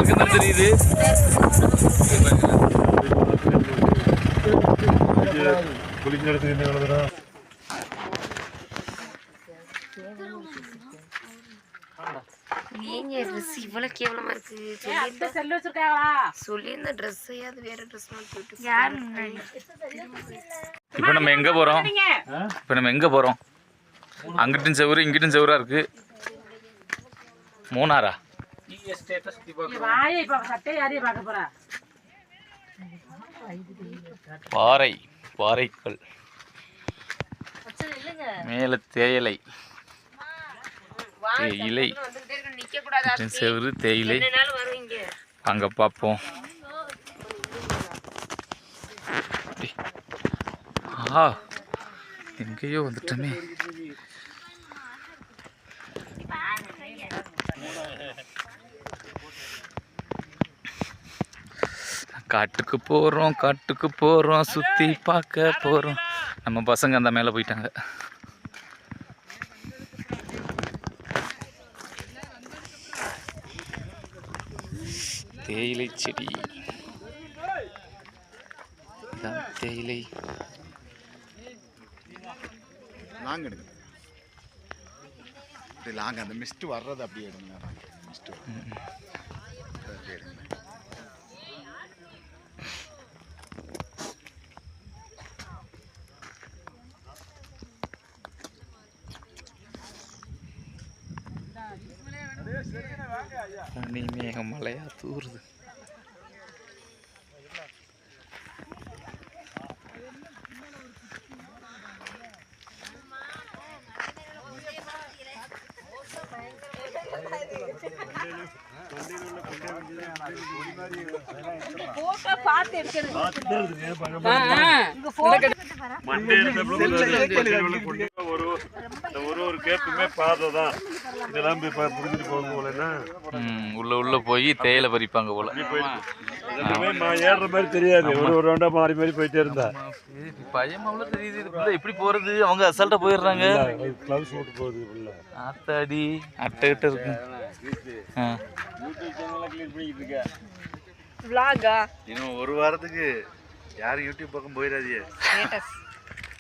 இருக்குன்னு தெரியுது. நீங்க ட்ரெஸ் இவ்வளவு கேவலமா இருக்கு. சொல்லி இந்த ட்ரெஸ்ஸையாவது வேற ட்ரெஸ் மாத்தி. இப்போ நம்ம எங்க போறோம்? அங்கிட்டும் செவரு இங்கிட்டும் செவரா இருக்கு. மூணாரா? பாறைக்கல் மேல தேயிலை செவரு தேயிலை. அங்க பார்ப்போம். எங்கேயோ வந்துட்டோமே. காட்டுக்கு போறோம் சுத்தி பார்க்க போறோம். நம்ம பசங்க அந்த மேல போயிட்டாங்க. தேயிலை செடி, தேயிலை லாங் அந்த மிஸ்ட் வர்றது அப்படியே எடுங்க. மிஸ்ட் பனி மேகம் மழையா தூருது. உள்ள போய் தேயிலை பறிப்பாங்க போல. ஏறுற மாதிரி தெரியாது. ஒரு ரவுண்டா மாறி மாறி போயிட்டே இருந்தா பயமாவுல தெரியுது. எப்படி போறது? அவங்க அசால்ட்டா போயிடுறாங்க. கிளவுஸ் போட்டு போகுது. ஆத்தாடி அட்டை கிட்ட இருக்கு. vlog-ஆ இன்னும் ஒரு வாரத்துக்கு யாரும் யூடியூப் பக்கம் போயிடாதீங்க.